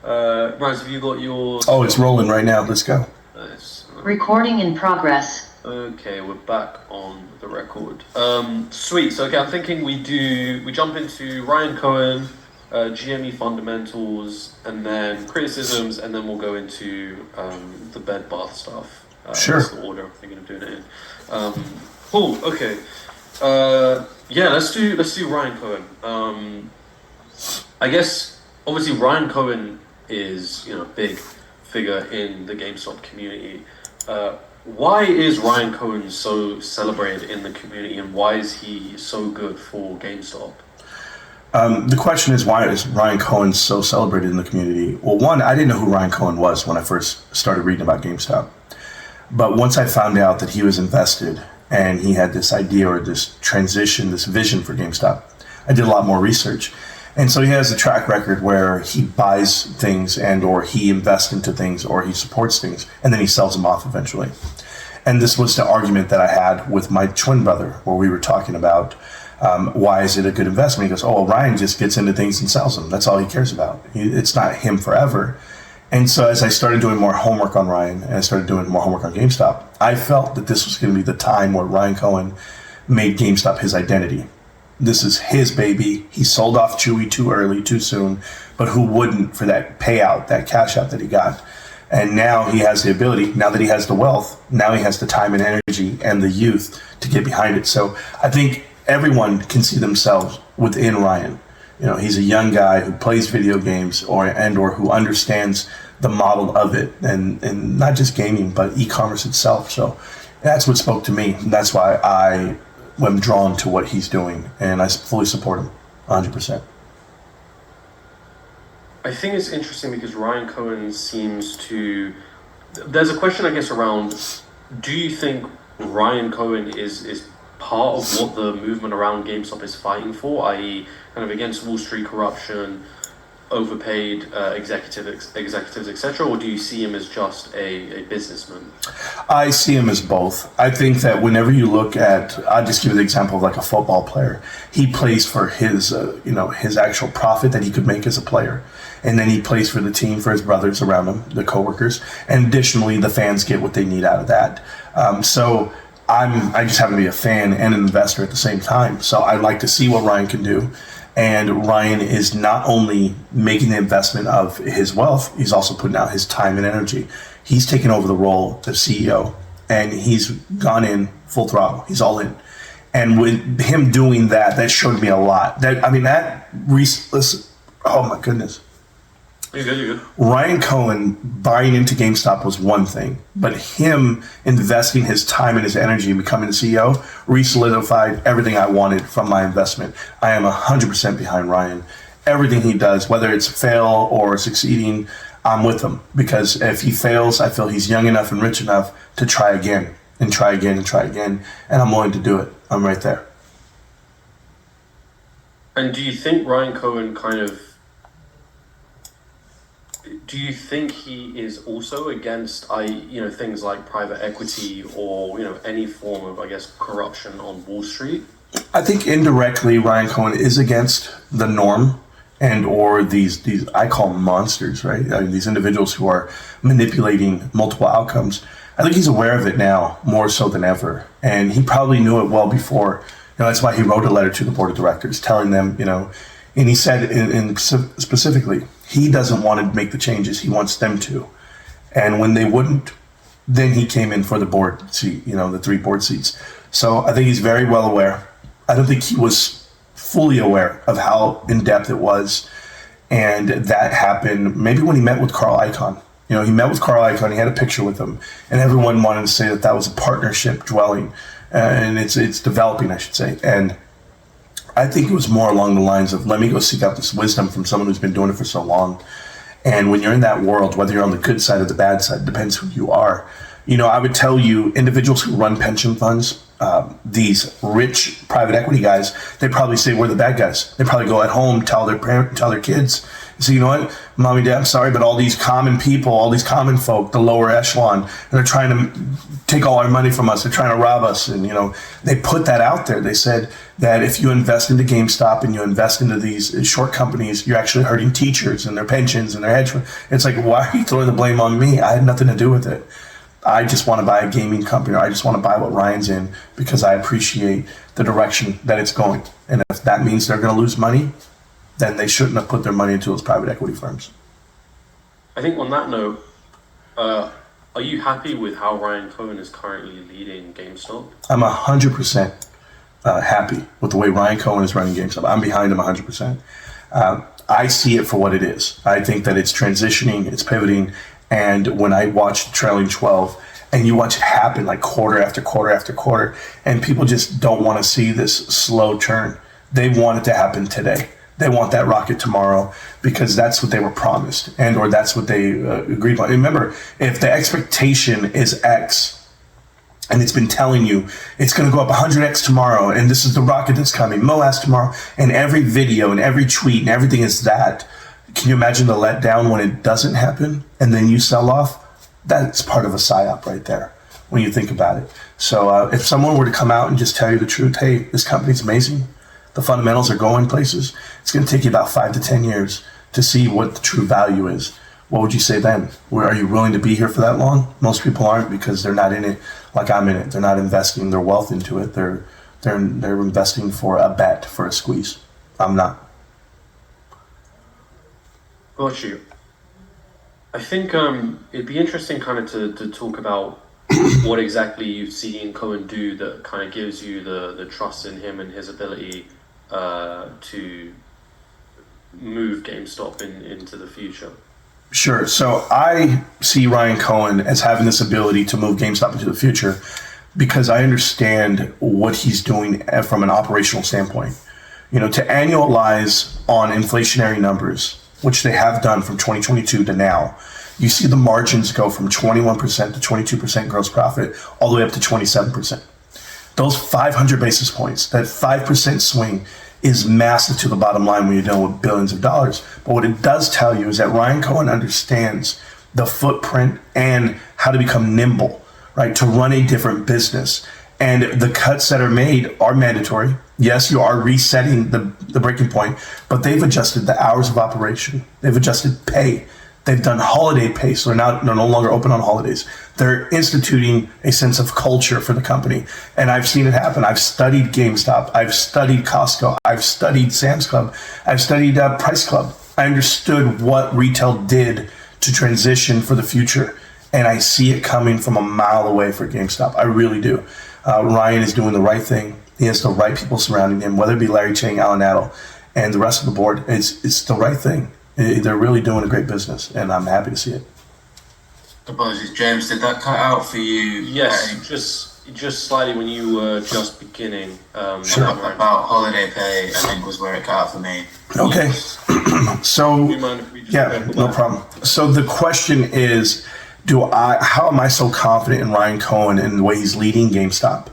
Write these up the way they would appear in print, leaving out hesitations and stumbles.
Rantz, have you got your... Oh, it's rolling right now. Let's go. Nice. Recording in progress. Okay, we're back on the record. Sweet. So, okay, I'm thinking we jump into Ryan Cohen, GME fundamentals, and then criticisms, and then we'll go into the bed bath stuff. Sure. That's the order I'm thinking of doing it in. Cool. Okay. Yeah, let's do Ryan Cohen. I guess obviously Ryan Cohen is a big figure in the GameStop community. Why is Ryan Cohen so celebrated in the community, and why is he so good for GameStop? The question is, why is Ryan Cohen so celebrated in the community? Well, one, I didn't know who Ryan Cohen was when I first started reading about GameStop. But once I found out that he was invested and he had this idea or this transition, this vision for GameStop, I did a lot more research. And so he has a track record where he buys things and or he invests into things or he supports things and then he sells them off eventually. And this was the argument that I had with my twin brother where we were talking about why is it a good investment? He goes, oh, well, Ryan just gets into things and sells them. That's all he cares about. It's not him forever. And so as I started doing more homework on Ryan and I started doing more homework on GameStop, I felt that this was going to be the time where Ryan Cohen made GameStop his identity. This is his baby. He sold off Chewy too early, too soon, but who wouldn't for that payout, that cash out that he got? And now he has the ability, now that he has the wealth, now he has the time and energy and the youth to get behind it. So I think everyone can see themselves within Ryan. He's a young guy who plays video games or who understands the model of it and not just gaming, but e-commerce itself. So that's what spoke to me. And that's why I am drawn to what he's doing, and I fully support him 100%. I think it's interesting because Ryan Cohen seems to... There's a question, I guess, around, do you think Ryan Cohen is part of what the movement around GameStop is fighting for, i.e. kind of against Wall Street corruption, overpaid executives, etc., or do you see him as just a businessman? I see him as both. I think that whenever you look at, I'll just give you the example of like a football player. He plays for his, his actual profit that he could make as a player. And then he plays for the team, for his brothers around him, the coworkers. And additionally, the fans get what they need out of that. So I just happen to be a fan and an investor at the same time. So I'd like to see what Ryan can do. And Ryan is not only making the investment of his wealth, he's also putting out his time and energy. He's taken over the role of CEO, and he's gone in full throttle. He's all in. And with him doing that, that showed me a lot. Oh my goodness. You're good. Ryan Cohen buying into GameStop was one thing, but him investing his time and his energy and becoming the CEO re-solidified everything I wanted from my investment. I am 100% behind Ryan. Everything he does, whether it's fail or succeeding, I'm with him, because if he fails, I feel he's young enough and rich enough to try again and try again and try again, and I'm willing to do it. I'm right there. And do you think Ryan Cohen do you think he is also against things like private equity or any form of, I guess, corruption on Wall Street? I think indirectly Ryan Cohen is against the norm and or these I call them monsters, right? I mean, these individuals who are manipulating multiple outcomes. I think he's aware of it now more so than ever, and he probably knew it well before. That's why he wrote a letter to the board of directors telling them, and he said specifically, he doesn't want to make the changes. He wants them to. And when they wouldn't, then he came in for the board seat, the 3 board seats. So I think he's very well aware. I don't think he was fully aware of how in-depth it was. And that happened maybe when he met with Carl Icahn. He met with Carl Icahn, he had a picture with him, and everyone wanted to say that was a partnership dwelling. And it's developing, I should say. And I think it was more along the lines of, let me go seek out this wisdom from someone who's been doing it for so long. And when you're in that world, whether you're on the good side or the bad side, depends who you are. I would tell you, individuals who run pension funds, these rich private equity guys, they probably say we're the bad guys. They probably go at home, tell their kids, So you know what, mommy, dad, I'm sorry, but all these common people, all these common folk, the lower echelon, they're trying to take all our money from us. They're trying to rob us. And, they put that out there. They said that if you invest into GameStop and you invest into these short companies, you're actually hurting teachers and their pensions and their hedge funds. It's like, why are you throwing the blame on me? I had nothing to do with it. I just want to buy a gaming company, or I just want to buy what Ryan's in because I appreciate the direction that it's going. And if that means they're going to lose money, then they shouldn't have put their money into those private equity firms. I think on that note, are you happy with how Ryan Cohen is currently leading GameStop? I'm 100% happy with the way Ryan Cohen is running GameStop. I'm behind him 100%. I see it for what it is. I think that it's transitioning, it's pivoting, and when I watch trailing 12, and you watch it happen like quarter after quarter after quarter, and people just don't want to see this slow turn. They want it to happen today. They want that rocket tomorrow because that's what they were promised, and or that's what they agreed on. Remember, if the expectation is X, and it's been telling you it's going to go up 100X tomorrow, and this is the rocket that's coming, MOAS tomorrow, and every video and every tweet and everything is that, can you imagine the letdown when it doesn't happen and then you sell off? That's part of a psyop right there when you think about it. So if someone were to come out and just tell you the truth, hey, this company's amazing, the fundamentals are going places, it's going to take you about 5 to 10 years to see what the true value is. What would you say then? Are you willing to be here for that long? Most people aren't because they're not in it like I'm in it. They're not investing their wealth into it. They're investing for a bet, for a squeeze. I'm not. Got you. I think it'd be interesting kind of to talk about what exactly you've seen Cohen do that kind of gives you the trust in him and his ability to move GameStop into the future. Sure. So I see Ryan Cohen as having this ability to move GameStop into the future because I understand what he's doing from an operational standpoint. To annualize on inflationary numbers, which they have done from 2022 to now, you see the margins go from 21% to 22% gross profit all the way up to 27%. Those 500 basis points, that 5% swing is massive to the bottom line when you're dealing with billions of dollars. But what it does tell you is that Ryan Cohen understands the footprint and how to become nimble, right? To run a different business. And the cuts that are made are mandatory. Yes, you are resetting the breaking point, but they've adjusted the hours of operation. They've adjusted pay. They've done holiday pay, so they're no longer open on holidays. They're instituting a sense of culture for the company. And I've seen it happen. I've studied GameStop. I've studied Costco. I've studied Sam's Club. I've studied Price Club. I understood what retail did to transition for the future. And I see it coming from a mile away for GameStop. I really do. Ryan is doing the right thing. He has the right people surrounding him, whether it be Larry Chang, Alan Adel, and the rest of the board. It's the right thing. They're really doing a great business, and I'm happy to see it. Apologies, James. Did that cut out for you? Yes, just slightly when you were just beginning. Sure. About holiday pay, I think was where it cut out for me. Okay. So, Do you mind if we just yeah, no problem. So the question is, how am I so confident in Ryan Cohen and the way he's leading GameStop?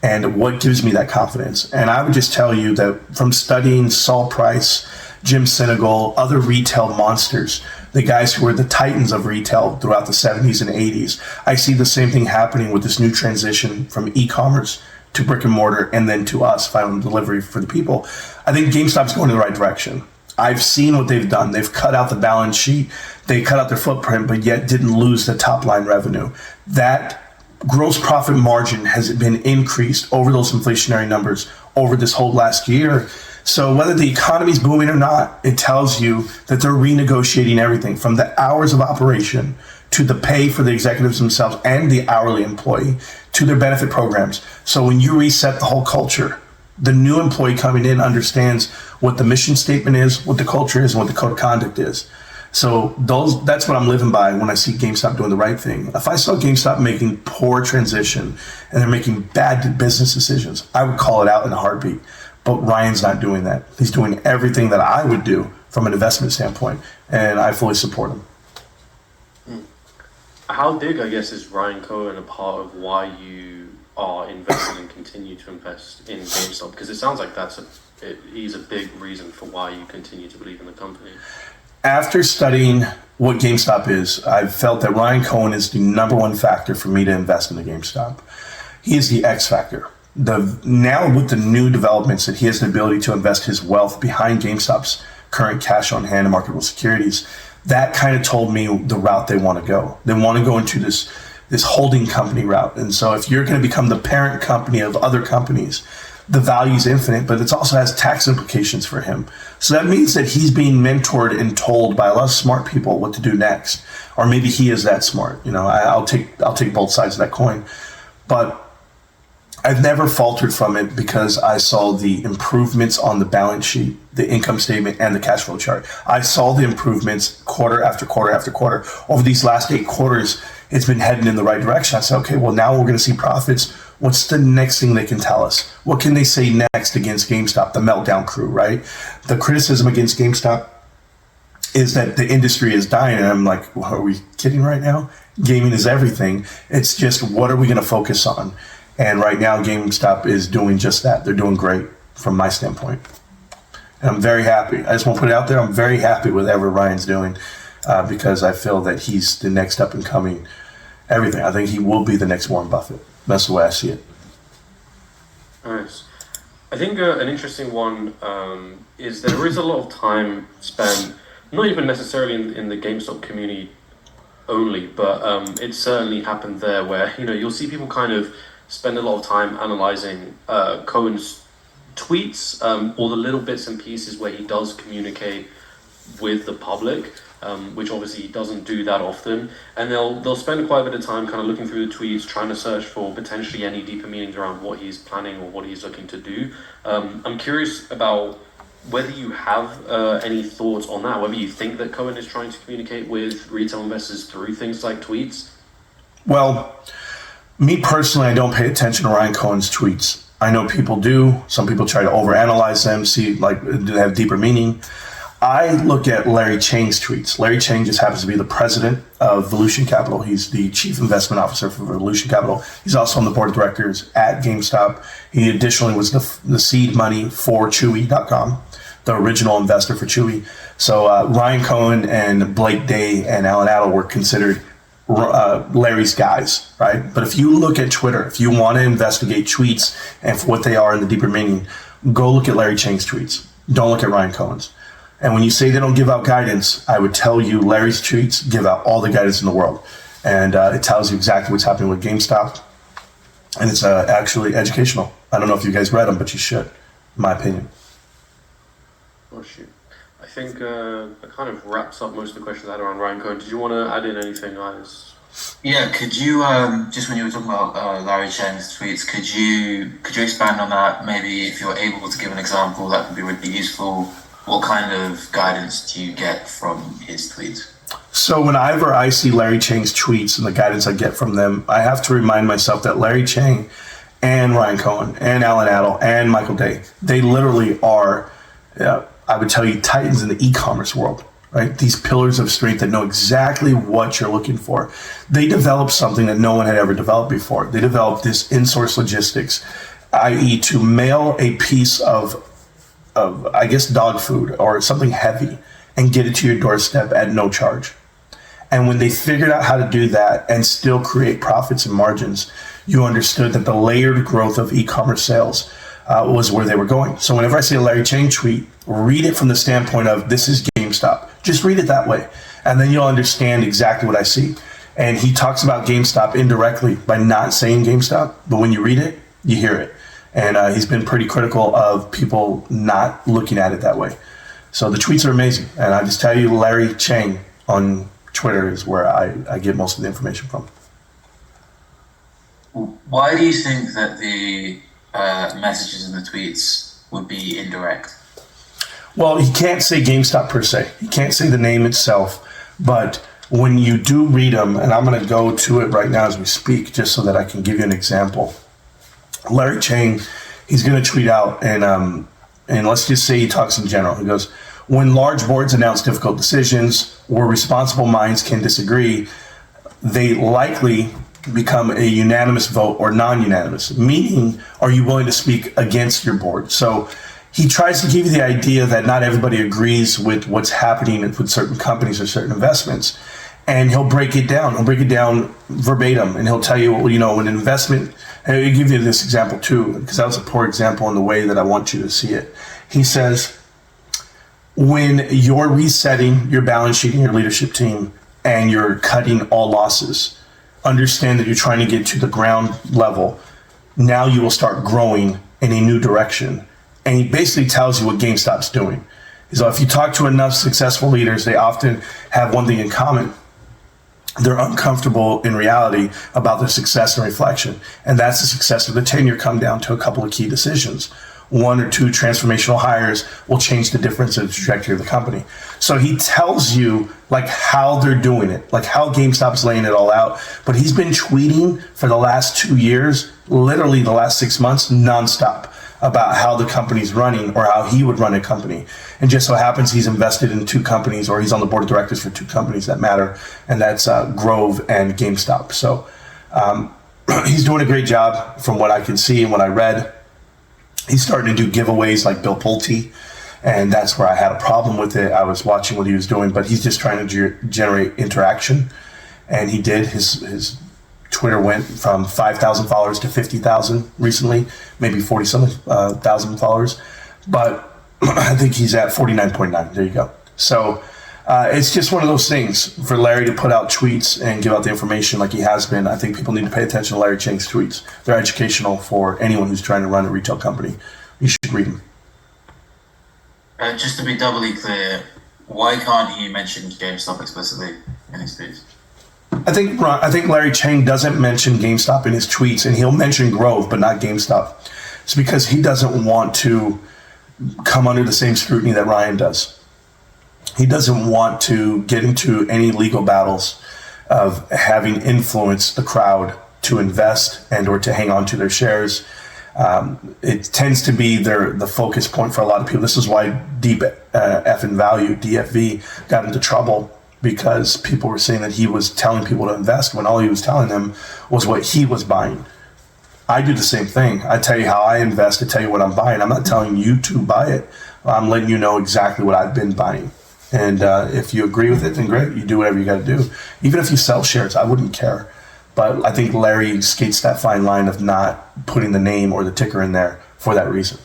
And what gives me that confidence? And I would just tell you that from studying Saul Price, Jim Sinegal, other retail monsters, the guys who were the titans of retail throughout the 70s and 80s, I see the same thing happening with this new transition from e-commerce to brick and mortar and then to us, final delivery for the people. I think GameStop's going in the right direction. I've seen what they've done. They've cut out the balance sheet. They cut out their footprint, but yet didn't lose the top line revenue. That gross profit margin has been increased over those inflationary numbers over this whole last year. So whether the economy's booming or not, it tells you that they're renegotiating everything from the hours of operation to the pay for the executives themselves and the hourly employee to their benefit programs. So when you reset the whole culture, the new employee coming in understands what the mission statement is, what the culture is, and what the code of conduct is. So that's what I'm living by when I see GameStop doing the right thing. If I saw GameStop making poor transition and they're making bad business decisions, I would call it out in a heartbeat. But Ryan's not doing that. He's doing everything that I would do from an investment standpoint, and I fully support him. How big, I guess, is Ryan Cohen a part of why you are investing and continue to invest in GameStop? Because it sounds like he's a big reason for why you continue to believe in the company. After studying what GameStop is, I've felt that Ryan Cohen is the number one factor for me to invest in the GameStop. He is the X factor. Now with the new developments that he has the ability to invest his wealth behind GameStop's current cash on hand and marketable securities, that kind of told me the route they want to go. They want to go into this holding company route. And so if you're going to become the parent company of other companies, the value is infinite, but it also has tax implications for him. So that means that he's being mentored and told by a lot of smart people what to do next. Or maybe he is that smart. I'll take both sides of that coin. But I've never faltered from it because I saw the improvements on the balance sheet, the income statement, and the cash flow chart. I saw the improvements quarter after quarter after quarter. Over these last 8 quarters, it's been heading in the right direction. I said, okay, well, now we're going to see profits. What's the next thing they can tell us? What can they say next against GameStop, the meltdown crew, right? The criticism against GameStop is that the industry is dying. And I'm like, well, are we kidding right now? Gaming is everything. It's just, what are we going to focus on? And right now, GameStop is doing just that. They're doing great from my standpoint. And I'm very happy. I just want to put it out there. I'm very happy with whatever Ryan's doing because I feel that he's the next up and coming everything. I think he will be the next Warren Buffett. That's the way I see it. Nice. I think an interesting one is there is a lot of time spent, not even necessarily in the GameStop community only, but it certainly happened there where, you'll see people kind of spend a lot of time analyzing Cohen's tweets, all the little bits and pieces where he does communicate with the public, which obviously he doesn't do that often. And they'll spend quite a bit of time kind of looking through the tweets, trying to search for potentially any deeper meanings around what he's planning or what he's looking to do. I'm curious about whether you have any thoughts on that, whether you think that Cohen is trying to communicate with retail investors through things like tweets. Well, me personally, I don't pay attention to Ryan Cohen's tweets. I know people do. Some people try to overanalyze them, see do they have deeper meaning. I look at Larry Chang's tweets. Larry Chang just happens to be the president of Volution Capital. He's the chief investment officer for Volution Capital. He's also on the board of directors at GameStop. He additionally was the seed money for Chewy.com, the original investor for Chewy. So Ryan Cohen and Blake Day and Alan Adel were considered Larry's guys, right? But if you look at Twitter, if you want to investigate tweets and for what they are in the deeper meaning, go look at Larry Chang's tweets. Don't look at Ryan Cohen's. And when you say they don't give out guidance, I would tell you Larry's tweets give out all the guidance in the world. And it tells you exactly what's happening with GameStop. And it's actually educational. I don't know if you guys read them, but you should, in my opinion. Oh, shoot. I think that kind of wraps up most of the questions I had around Ryan Cohen. Did you want to add in anything, guys? Yeah, could you just when you were talking about Larry Chang's tweets, could you expand on that? Maybe if you're able to give an example, that would be really useful. What kind of guidance do you get from his tweets? So whenever I see Larry Chang's tweets and the guidance I get from them, I have to remind myself that Larry Chang and Ryan Cohen and Alan Adel and Michael Day, they literally are, I would tell you, titans in the e-commerce world, right? These pillars of strength that know exactly what you're looking for. They developed something that no one had ever developed before. They developed this in-source logistics, i.e. to mail a piece of I guess, dog food or something heavy and get it to your doorstep at no charge. And when they figured out how to do that and still create profits and margins, you understood that the layered growth of e-commerce sales was where they were going. So whenever I see a Larry Chang tweet, read it from the standpoint of this is GameStop. Just read it that way. And then you'll understand exactly what I see. And he talks about GameStop indirectly by not saying GameStop, but when you read it, you hear it. And he's been pretty critical of people not looking at it that way. So the tweets are amazing. And I just tell you, Larry Chang on Twitter is where I get most of the information from. Why do you think that the messages in the tweets would be indirect? Well, he can't say GameStop per se. He can't say the name itself. But when you do read them, and I'm going to go to it right now as we speak, just so that I can give you an example. Larry Chang, he's going to tweet out, and let's just say he talks in general. He goes, when large boards announce difficult decisions where responsible minds can disagree, they likely become a unanimous vote or non-unanimous, meaning, are you willing to speak against your board? So he tries to give you the idea that not everybody agrees with what's happening with certain companies or certain investments. And he'll break it down. He'll break it down verbatim, and he'll tell you, well, you know, an investment. And I'll give you this example too, because that was a poor example in the way that I want you to see it. He says, when you're resetting your balance sheet and your leadership team, and you're cutting all losses, understand that you're trying to get to the ground level. Now you will start growing in a new direction. And he basically tells you what GameStop's doing. So if you talk to enough successful leaders, they often have one thing in common. They're uncomfortable in reality about their success and reflection. And that's the success of the tenure come down to a couple of key decisions. 1 or 2 transformational hires will change the difference in the trajectory of the company. So he tells you like how they're doing it, like how GameStop's laying it all out. But he's been tweeting for the last 2 years, literally the last 6 months, nonstop about how the company's running or how he would run a company. And just so happens he's invested in 2 companies, or he's on the board of directors for 2 companies that matter, and that's Grove and GameStop. So he's doing a great job from what I can see and what I read. He's starting to do giveaways like Bill Pulte, and that's where I had a problem with it. I was watching what he was doing, but he's just trying to generate interaction, and he did. His Twitter went from 5,000 followers to 50,000 recently, maybe 40-something thousand followers, but I think he's at 49.9. There you go. So it's just one of those things for Larry to put out tweets and give out the information like he has been. I think people need to pay attention to Larry Chang's tweets. They're educational for anyone who's trying to run a retail company. You should read them. Just to be doubly clear, why can't he mention GameStop explicitly in his tweets? I think Larry Chang doesn't mention GameStop in his tweets, and he'll mention Grove, but not GameStop. It's because he doesn't want to come under the same scrutiny that Ryan does. He doesn't want to get into any legal battles of having influenced the crowd to invest and or to hang on to their shares. It tends to be the focus point for a lot of people. This is why Deep F in Value, DFV, got into trouble, because people were saying that he was telling people to invest when all he was telling them was what he was buying. I do the same thing. I tell you how I invest, I tell you what I'm buying. I'm not telling you to buy it. I'm letting you know exactly what I've been buying. And if you agree with it, then great. You do whatever you got to do. Even if you sell shares, I wouldn't care. But I think Larry skates that fine line of not putting the name or the ticker in there for that reason.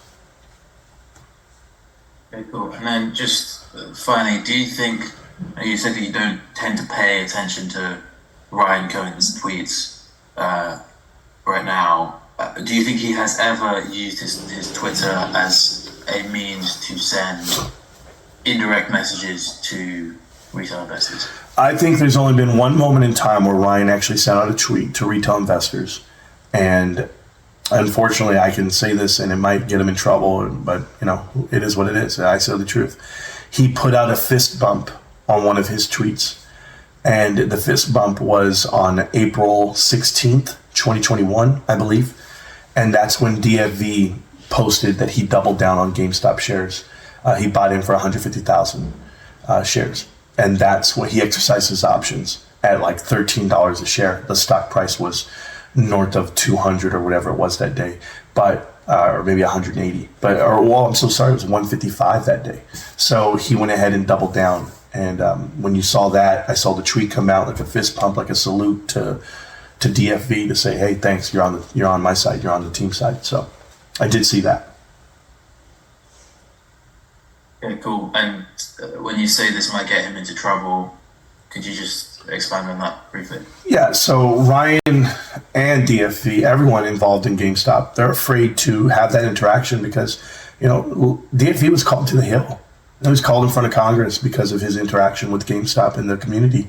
Okay, cool. And then just finally, do you think, you said that you don't tend to pay attention to Ryan Cohen's tweets right now. Do you think he has ever used his Twitter as a means to send indirect messages to retail investors? I think there's only been one moment in time where Ryan actually sent out a tweet to retail investors. And unfortunately, I can say this and it might get him in trouble, but you know, it is what it is. I say the truth. He put out a fist bump on one of his tweets. And the fist bump was on April 16th, 2021, I believe. And that's when DFV posted that he doubled down on GameStop shares. He bought in for 150,000 shares. And that's when he exercised his options at like $13 a share. The stock price was north of 200 or whatever it was that day, but or maybe 180. I'm so sorry, it was 155 that day. So he went ahead and doubled down. And when you saw that, I saw the tweet come out like a fist pump, like a salute to DFV to say, "Hey, thanks. You're on my side. You're on the team side." So I did see that. Okay, cool. And when you say this might get him into trouble, could you just expand on that briefly? Yeah, so Ryan and DFV, everyone involved in GameStop, they're afraid to have that interaction because, you know, DFV was called to the Hill. He was called in front of Congress because of his interaction with GameStop in the community.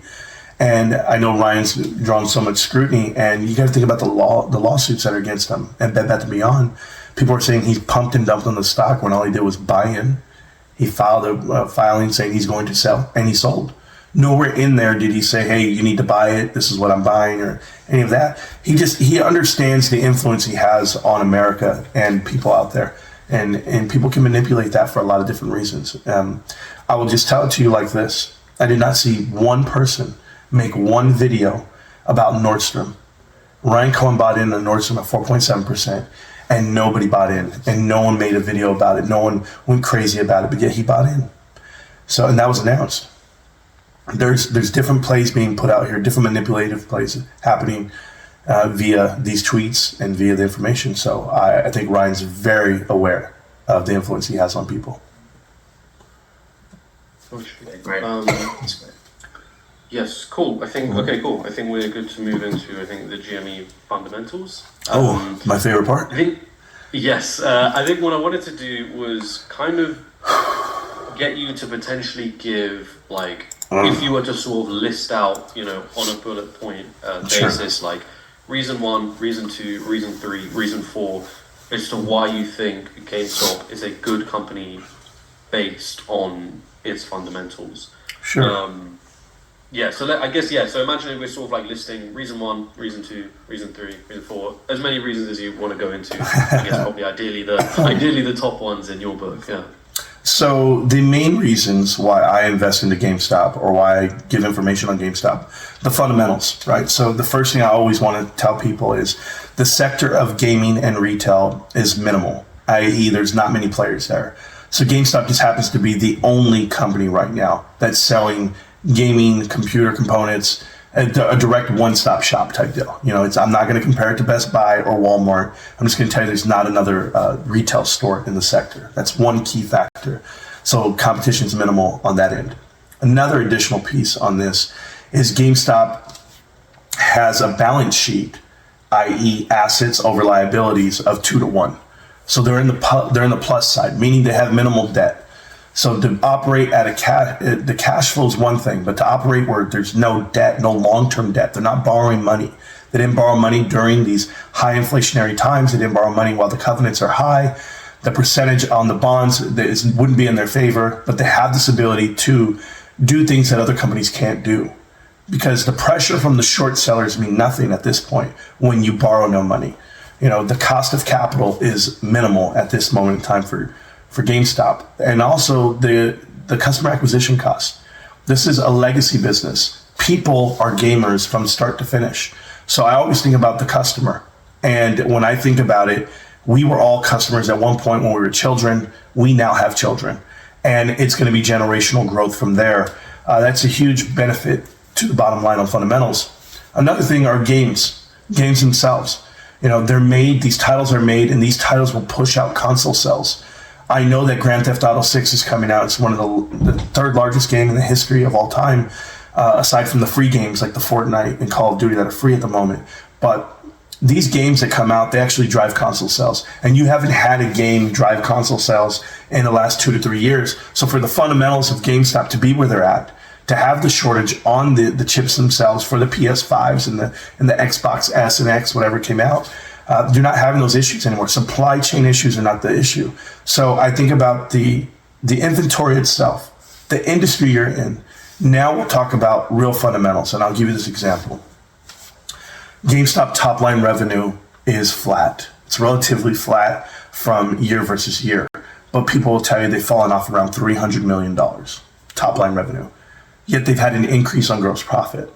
And I know Ryan's drawn so much scrutiny, and you got to think about the lawsuits that are against him. And Bed Bath & Beyond, people are saying he's pumped and dumped on the stock when all he did was buy in. He filed a filing saying he's going to sell, and he sold. Nowhere in there did he say, "Hey, you need to buy it. This is what I'm buying," or any of that. He understands the influence he has on America and people out there, and people can manipulate that for a lot of different reasons. I will just tell it to you like this: I did not see one person make one video about Nordstrom. Ryan Cohen bought in the Nordstrom at 4.7%, and nobody bought in, and no one made a video about it. No one went crazy about it, but yet he bought in. So, and that was announced. There's different plays being put out here, different manipulative plays happening via these tweets and via the information. So I think Ryan's very aware of the influence he has on people. Great. Yes, cool. I think cool. I think we're good to move into the GME fundamentals. My favorite part. I think I think what I wanted to do was kind of get you to potentially give if you were to sort of list out, on a bullet point basis, Sure. Reason 1, reason 2, reason 3, reason 4, as to why you think GameStop is a good company based on its fundamentals. Sure. So so imagine if we're sort of listing reason 1, reason 2, reason 3, reason 4, as many reasons as you want to go into. I guess probably ideally the top ones in your book, yeah. So the main reasons why I invest into GameStop or why I give information on GameStop, the fundamentals, right? So the first thing I always want to tell people is the sector of gaming and retail is minimal, i.e. there's not many players there. So GameStop just happens to be the only company right now that's selling gaming computer components, a direct one-stop shop type deal. I'm not going to compare it to Best Buy or Walmart. I'm just going to tell you there's not another retail store in the sector. That's one key factor. So competition is minimal on that end. Another additional piece on this is GameStop has a balance sheet, i.e. assets over liabilities of 2 to 1. So they're in the plus side, meaning they have minimal debt. So to operate at the cash flow is one thing, but to operate where there's no debt, no long-term debt, they're not borrowing money. They didn't borrow money during these high inflationary times. They didn't borrow money while the covenants are high. The percentage on the bonds wouldn't be in their favor, but they have this ability to do things that other companies can't do. Because the pressure from the short sellers mean nothing at this point when you borrow no money. The cost of capital is minimal at this moment in time for GameStop, and also the customer acquisition cost. This is a legacy business. People are gamers from start to finish. So I always think about the customer. And when I think about it, we were all customers at one point when we were children. We now have children. And it's going to be generational growth from there. That's a huge benefit to the bottom line on fundamentals. Another thing are games themselves. These titles are made, and these titles will push out console sales. I know that Grand Theft Auto 6 is coming out. It's one of the third largest game in the history of all time, aside from the free games like the Fortnite and Call of Duty that are free at the moment. But these games that come out, they actually drive console sales. And you haven't had a game drive console sales in the last 2 to 3 years. So for the fundamentals of GameStop to be where they're at, to have the shortage on the chips themselves for the PS5s and the Xbox S and X, whatever came out, you're not having those issues anymore. Supply chain issues are not the issue. So I think about the inventory itself, the industry you're in. Now we'll talk about real fundamentals, and I'll give you this example. GameStop top line revenue is flat. It's relatively flat from year versus year, but people will tell you they've fallen off around $300 million top line revenue. Yet they've had an increase on gross profit.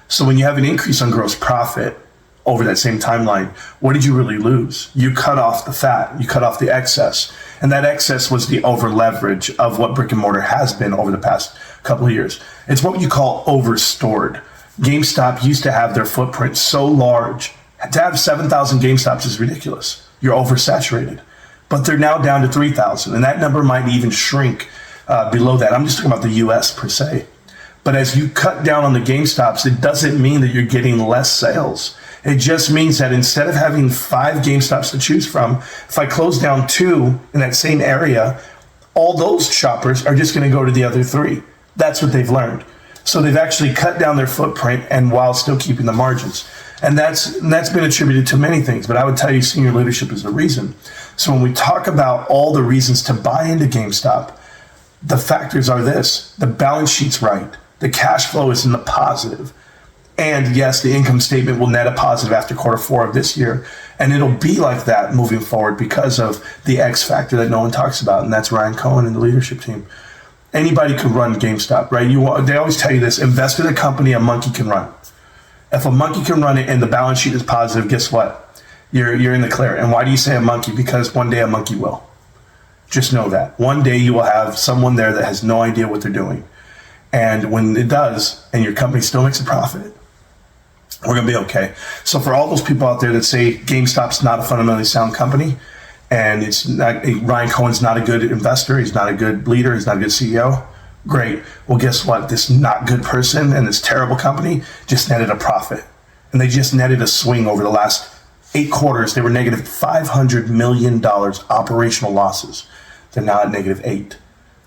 So when you have an increase on gross profit over that same timeline, what did you really lose? You cut off the fat, you cut off the excess. And that excess was the over leverage of what brick and mortar has been over the past couple of years. It's what you call overstored. GameStop used to have their footprint so large. To have 7,000 GameStops is ridiculous. You're oversaturated. But they're now down to 3,000, and that number might even shrink below that. I'm just talking about the US per se. But as you cut down on the GameStops, it doesn't mean that you're getting less sales. It just means that instead of having 5 GameStops to choose from, if I close down 2 in that same area, all those shoppers are just going to go to the other 3. That's what they've learned. So they've actually cut down their footprint and while still keeping the margins. And that's been attributed to many things, but I would tell you senior leadership is the reason. So when we talk about all the reasons to buy into GameStop, the factors are this: the balance sheet's right, the cash flow is in the positive, and yes, the income statement will net a positive after quarter 4 of this year. And it'll be like that moving forward because of the X factor that no one talks about, and that's Ryan Cohen and the leadership team. Anybody can run GameStop, right? They always tell you this: invest in a company a monkey can run. If a monkey can run it and the balance sheet is positive, guess what? You're in the clear. And why do you say a monkey? Because one day a monkey will. Just know that. One day you will have someone there that has no idea what they're doing. And when it does, and your company still makes a profit, we're going to be okay. So for all those people out there that say GameStop's not a fundamentally sound company, and it's not, Ryan Cohen's not a good investor, he's not a good leader, he's not a good CEO, great. Well, guess what? This not good person and this terrible company just netted a profit. And they just netted a swing over the last 8 quarters. They were negative $500 million operational losses. They're now at negative 8.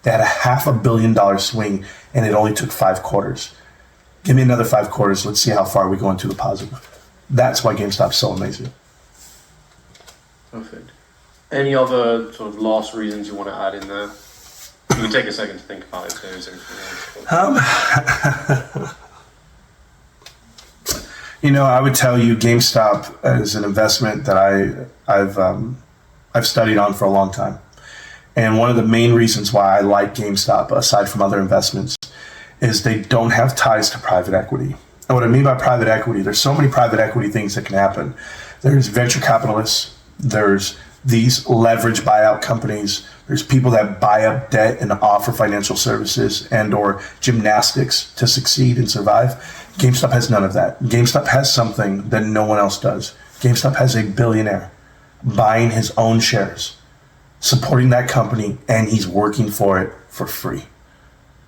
They had a $500 million swing, and it only took 5 quarters. Give me another 5 quarters. Let's see how far we go into the positive. That's why GameStop's so amazing. Perfect. Any other sort of last reasons you want to add in there? You can take a second to think about it. So is I would tell you GameStop is an investment that I've studied on for a long time. And one of the main reasons why I like GameStop, aside from other investments, is they don't have ties to private equity. And what I mean by private equity, there's so many private equity things that can happen. There's venture capitalists, there's these leverage buyout companies, there's people that buy up debt and offer financial services and or gymnastics to succeed and survive. GameStop has none of that. GameStop has something that no one else does. GameStop has a billionaire buying his own shares, supporting that company, and he's working for it for free.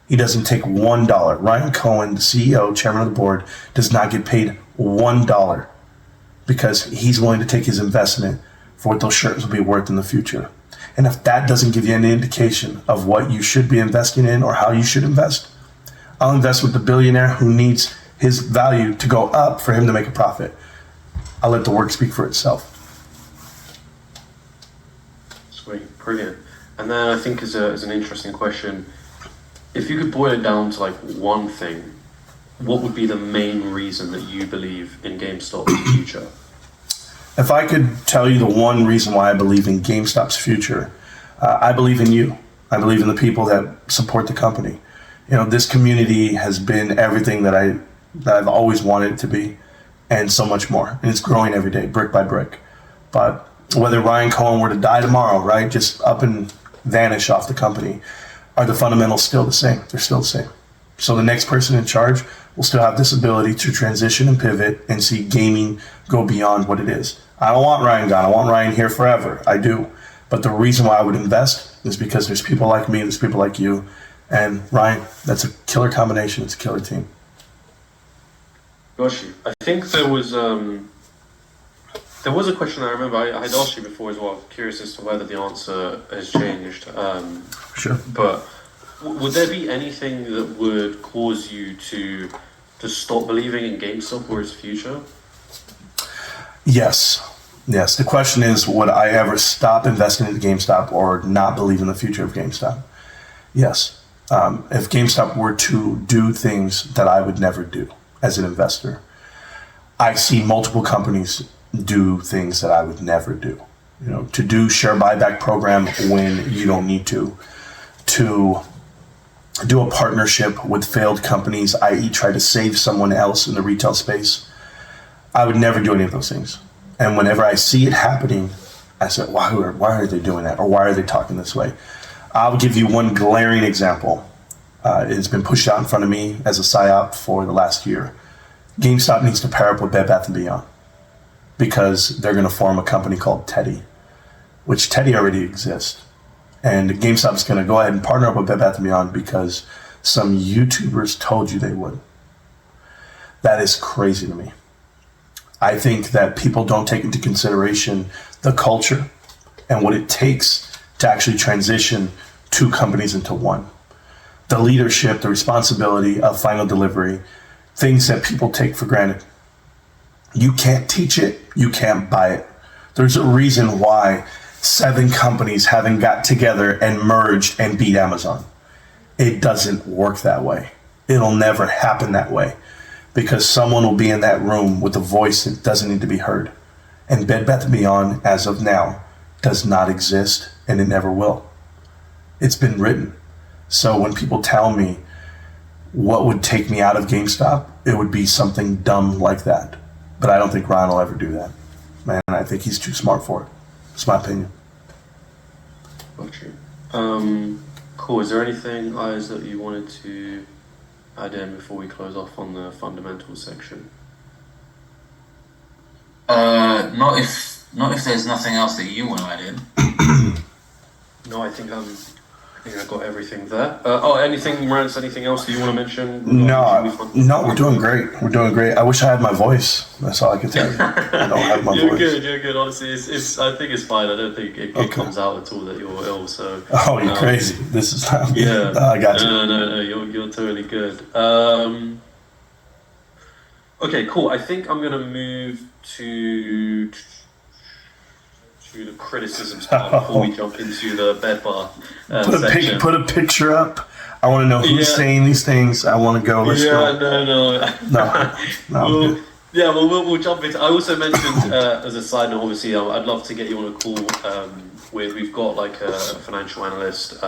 He doesn't take $1. Ryan Cohen, the CEO, chairman of the board, does not get paid $1 because he's willing to take his investment for what those shares will be worth in the future. And if that doesn't give you any indication of what you should be investing in or how you should invest, I'll invest with the billionaire who needs his value to go up for him to make a profit. I'll let the work speak for itself. Sweet, brilliant. And then I think as an interesting question, if you could boil it down to like one thing, what would be the main reason that you believe in GameStop's future? If I could tell you the one reason why I believe in GameStop's future, I believe in you. I believe in the people that support the company. This community has been everything that I've always wanted it to be, and so much more. And it's growing every day, brick by brick. But whether Ryan Cohen were to die tomorrow, right, just up and vanish off the company, are the fundamentals still the same? They're still the same. So the next person in charge will still have this ability to transition and pivot and see gaming go beyond what it is. I don't want Ryan gone. I want Ryan here forever. I do. But the reason why I would invest is because there's people like me, there's people like you. And Ryan, that's a killer combination. It's a killer team. Got you. I think there was a question I remember I had asked you before as well. Curious as to whether the answer has changed. Sure. But would there be anything that would cause you to stop believing in GameStop or its future? Yes. The question is, would I ever stop investing in GameStop or not believe in the future of GameStop? Yes. If GameStop were to do things that I would never do as an investor, I see multiple companies do things that I would never do. To do share buyback program when you don't need to do a partnership with failed companies, i.e. try to save someone else in the retail space. I would never do any of those things. And whenever I see it happening, I say, why are they doing that? Or why are they talking this way? I'll give you one glaring example. It's been pushed out in front of me as a PSYOP for the last year. GameStop needs to pair up with Bed Bath & Beyond because they're going to form a company called Teddy, which Teddy already exists. And GameStop's going to go ahead and partner up with Bed Bath & Beyond because some YouTubers told you they would. That is crazy to me. I think that people don't take into consideration the culture and what it takes to actually transition 2 companies into one. The leadership, the responsibility of final delivery, things that people take for granted. You can't teach it, you can't buy it. There's a reason why 7 companies haven't got together and merged and beat Amazon. It doesn't work that way. It'll never happen that way because someone will be in that room with a voice that doesn't need to be heard. And Bed Bath & Beyond, as of now, does not exist and it never will. It's been written. So when people tell me what would take me out of GameStop, it would be something dumb like that. But I don't think Ryan will ever do that. man. I think he's too smart for it. It's my opinion. Got you. Cool. Is there anything, Eyes, that you wanted to add in before we close off on the fundamentals section? Not if there's nothing else that you want to add in. No, I think I got everything there. Anything, Marantz, anything else that you want to mention? No, we're doing great. We're doing great. I wish I had my voice. That's all I can tell you. I don't have my voice. You're good. Honestly, I think it's fine. I don't think it comes out at all that you're ill. So. Oh, you're crazy. This is not. Yeah. I got you. No. You're totally good. Okay, cool. I think I'm gonna move to the criticisms part before we jump into the bed bath section. Put a picture up. I want to know who's saying these things. I want to go. Let's go. No. We'll jump into. I also mentioned as a side note, obviously, I'd love to get you on a call. We've got like a financial analyst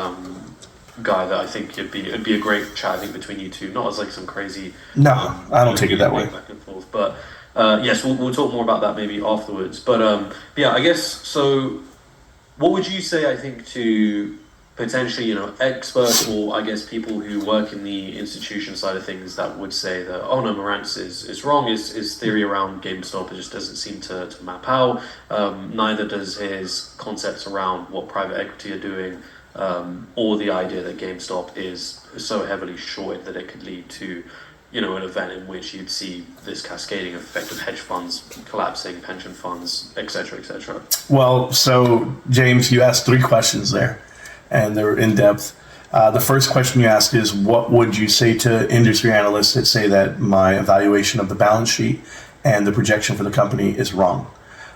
guy that I think it'd be a great chat. I think between you two, not as like some crazy. No, I don't take it that way. Back and forth, but. Yes, we'll talk more about that maybe afterwards. But I guess so. What would you say? I think to potentially, experts or I guess people who work in the institution side of things that would say that Marantz is wrong. His theory around GameStop it just doesn't seem to map out. Neither does his concepts around what private equity are doing, or the idea that GameStop is so heavily shorted that it could lead to. An event in which you'd see this cascading effect of hedge funds collapsing, pension funds, etc., etc. Well, so James, you asked 3 questions there, and they're in depth. The first question you asked is, what would you say to industry analysts that say that my evaluation of the balance sheet and the projection for the company is wrong?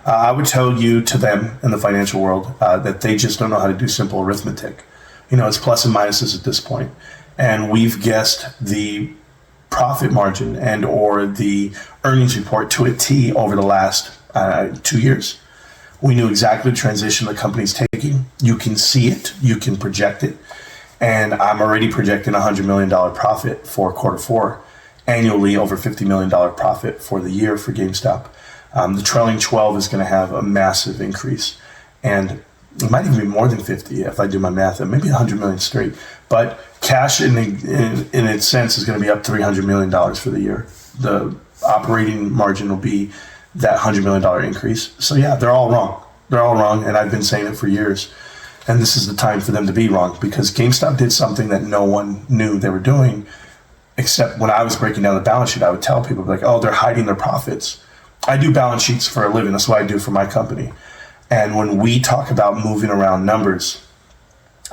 I would tell you to them in the financial world that they just don't know how to do simple arithmetic. It's plus and minuses at this point, and we've guessed the profit margin and or the earnings report to a T over the last 2 years. We knew exactly the transition the company's taking. You can see it, you can project it, and I'm already projecting $100 million profit for Q4, annually over $50 million profit for the year for GameStop. The trailing 12 is going to have a massive increase, and it might even be more than 50 if I do my math, and maybe 100 million straight. But cash in its sense is going to be up $300 million for the year. The operating margin will be that $100 million increase. So yeah, they're all wrong. They're all wrong, and I've been saying it for years. And this is the time for them to be wrong, because GameStop did something that no one knew they were doing, except when I was breaking down the balance sheet, I would tell people, like, oh, they're hiding their profits. I do balance sheets for a living. That's what I do for my company. And when we talk about moving around numbers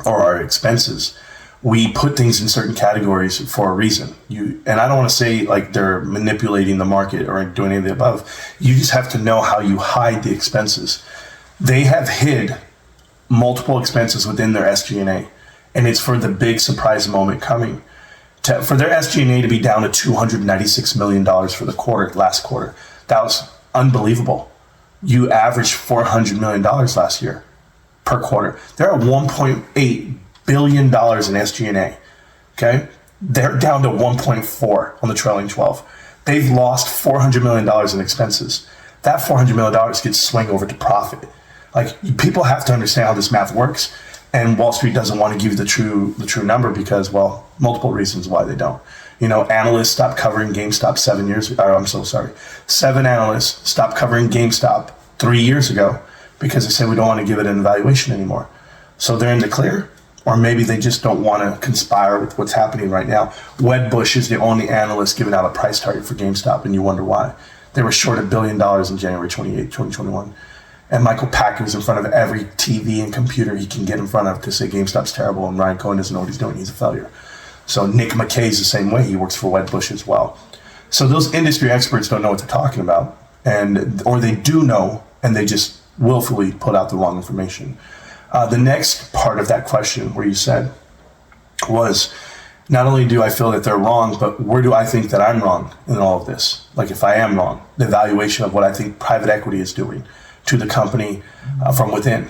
or our expenses, we put things in certain categories for a reason. And I don't want to say like they're manipulating the market or doing any of the above. You just have to know how you hide the expenses. They have hid multiple expenses within their SG&A, and it's for the big surprise moment coming. For their SG&A to be down to $296 million for the last quarter, that was unbelievable. You averaged $400 million last year per quarter. They're at $1.8 billion in SG&A. Okay, they're down to 1.4 on the trailing 12. They've lost $400 million in expenses. That $400 million gets swung over to profit. Like, people have to understand how this math works, and Wall Street doesn't want to give you the true number because, well, multiple reasons why they don't. Analysts stopped covering GameStop 7 years ago. I'm so sorry. 7 analysts stopped covering GameStop 3 years ago because they said we don't want to give it an evaluation anymore. So they're in the clear, or maybe they just don't want to conspire with what's happening right now. Wedbush is the only analyst giving out a price target for GameStop, and you wonder why. They were short $1 billion in January 28, 2021. And Michael Packer's in front of every TV and computer he can get in front of to say GameStop's terrible and Ryan Cohen doesn't know what he's doing. He's a failure. So Nick McKay's the same way. He works for Wedbush as well. So those industry experts don't know what they're talking about, or they do know, and they just willfully put out the wrong information. The next part of that question where you said was, not only do I feel that they're wrong, but where do I think that I'm wrong in all of this? Like, if I am wrong, the evaluation of what I think private equity is doing to the company from within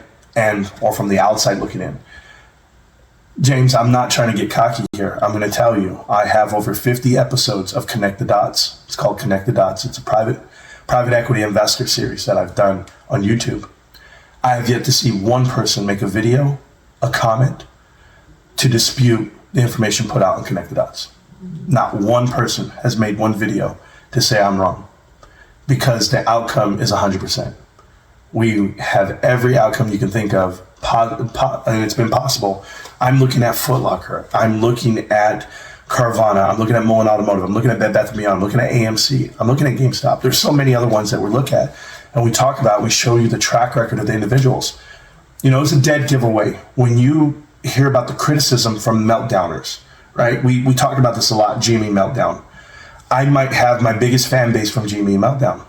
or from the outside looking in. James, I'm not trying to get cocky here. I'm going to tell you, I have over 50 episodes of Connect the Dots. It's called Connect the Dots. It's a private private equity investor series that I've done on YouTube, I have yet to see one person make a video, a comment, to dispute the information put out on Connect the Dots. Not one person has made one video to say I'm wrong, because the outcome is 100%. We have every outcome you can think of, and it's been possible. I'm looking at Foot Locker. I'm looking at Carvana. I'm looking at Mullen Automotive. I'm looking at Bed Bath & Beyond. I'm looking at AMC. I'm looking at GameStop. There's so many other ones that we look at, and we talk about, we show you the track record of the individuals. You know, it's a dead giveaway when you hear about the criticism from meltdowners, right? We talked about this a lot, GME meltdown. I might have my biggest fan base from GME meltdown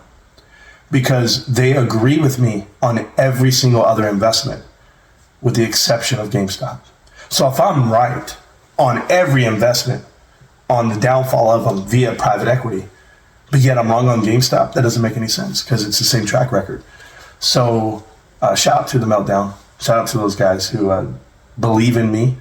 because they agree with me on every single other investment with the exception of GameStop. So if I'm right on every investment on the downfall of them via private equity, but yet I'm wrong on GameStop, that doesn't make any sense because it's the same track record. So shout out to the meltdown. Shout out to those guys who believe in me,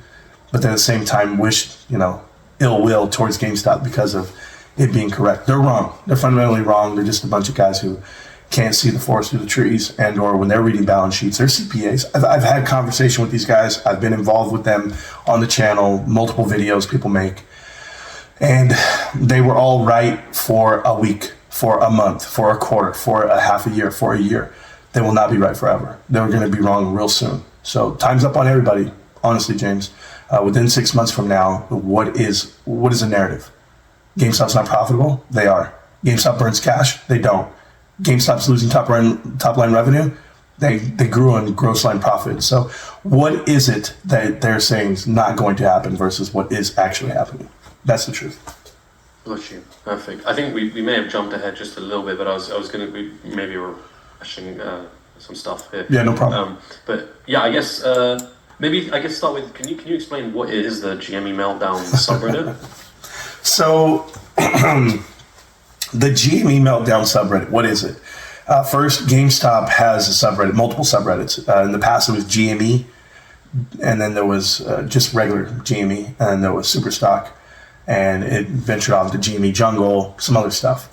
but then at the same time wish, ill will towards GameStop because of it being correct. They're wrong. They're fundamentally wrong. They're just a bunch of guys who can't see the forest through the trees, and or when they're reading balance sheets, they're CPAs. I've had conversation with these guys. I've been involved with them on the channel, multiple videos people make, and they were all right for a week, for a month, for a quarter, for a half a year, for a year. They will not be right forever. They're going to be wrong real soon. So time's up on everybody. Honestly, James, within 6 months from now, what is the narrative? GameStop's not profitable? They are. GameStop burns cash? They don't. GameStop's losing top line revenue? They grew on gross line profit. So what is it that they're saying is not going to happen versus what is actually happening? That's the truth. Bless you. Perfect. I think we may have jumped ahead just a little bit, but I was going to maybe we're rushing some stuff here. Yeah, no problem. But yeah, I guess start with can you explain what is the GME meltdown subreddit? So the GME meltdown subreddit, what is it? First, GameStop has a subreddit, multiple subreddits. In the past, it was GME, and then there was just regular GME, and then there was Superstock, and it ventured off to GME Jungle, some other stuff.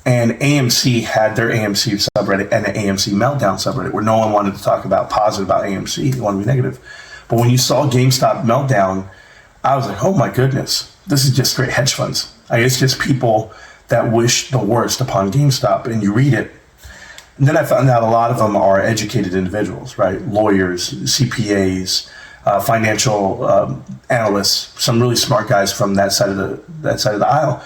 And AMC had their AMC subreddit and an AMC meltdown subreddit where no one wanted to talk about positive about AMC. They wanted to be negative. But when you saw GameStop meltdown, I was like, oh my goodness, this is just straight hedge funds. It's just people that wish the worst upon GameStop, and you read it. And then I found out a lot of them are educated individuals, right? Lawyers, CPAs, financial analysts, some really smart guys from that side of the aisle.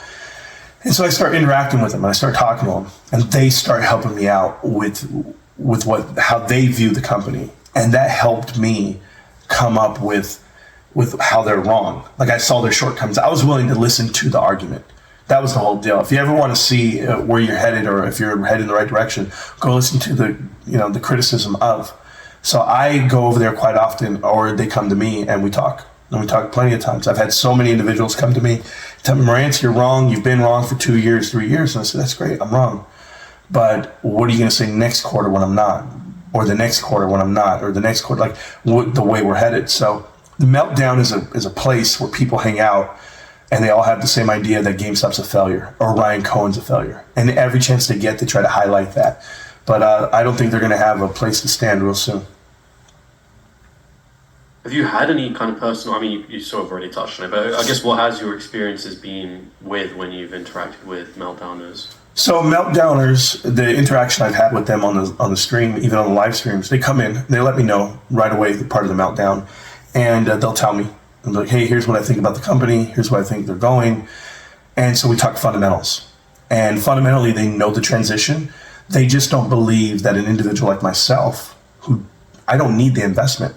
And so I start interacting with them, and I start talking to them, and they start helping me out with how they view the company, and that helped me come up with how they're wrong. Like, I saw their shortcomings. I was willing to listen to the argument. That was the whole deal. If you ever want to see where you're headed, or if you're headed in the right direction, go listen to the criticism of. So I go over there quite often, or they come to me and we talk. And we talk plenty of times. I've had so many individuals come to me, tell me, Marantz, you're wrong. You've been wrong for 2 years, 3 years. And I said, that's great. I'm wrong. But what are you going to say next quarter when I'm not? Or the next quarter when I'm not? Or the next quarter, the way we're headed. So the meltdown is a place where people hang out, and they all have the same idea that GameStop's a failure or Ryan Cohen's a failure. And every chance they get, they try to highlight that. But I don't think they're going to have a place to stand real soon. Have you had any kind of personal, you sort of already touched on it, but I guess what has your experiences been with when you've interacted with meltdowners? So meltdowners, the interaction I've had with them on the stream, even on the live streams, they come in, they let me know right away the part of the meltdown, and they'll tell me, I'm like, hey, here's what I think about the company, here's what I think they're going, and so we talk fundamentals. And fundamentally, they know the transition. They just don't believe that an individual like myself, who I don't need the investment,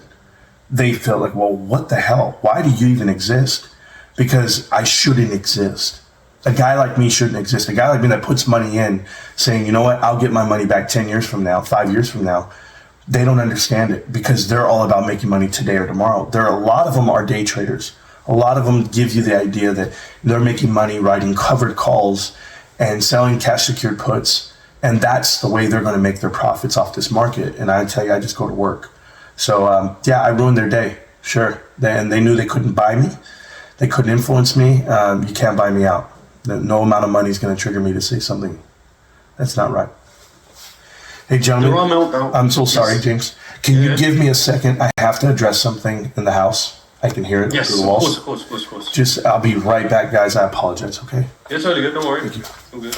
they feel like, well, what the hell? Why do you even exist? Because I shouldn't exist. A guy like me shouldn't exist. A guy like me that puts money in saying, you know what, I'll get my money back 10 years from now, 5 years from now. They don't understand it because they're all about making money today or tomorrow. A lot of them are day traders. A lot of them give you the idea that they're making money writing covered calls and selling cash secured puts. And that's the way they're going to make their profits off this market. And I tell you, I just go to work. So, I ruined their day, sure. And they knew they couldn't buy me. They couldn't influence me. You can't buy me out. No amount of money is going to trigger me to say something that's not right. Hey, gentlemen. There are meltdowns. I'm so sorry, Yes. James. Can Yeah. you give me a second? I have to address something in the house. I can hear it Yes, through of the walls. course. Just, I'll be right back, guys. I apologize, okay? Yeah, totally good. Don't worry. Thank you. It's all good.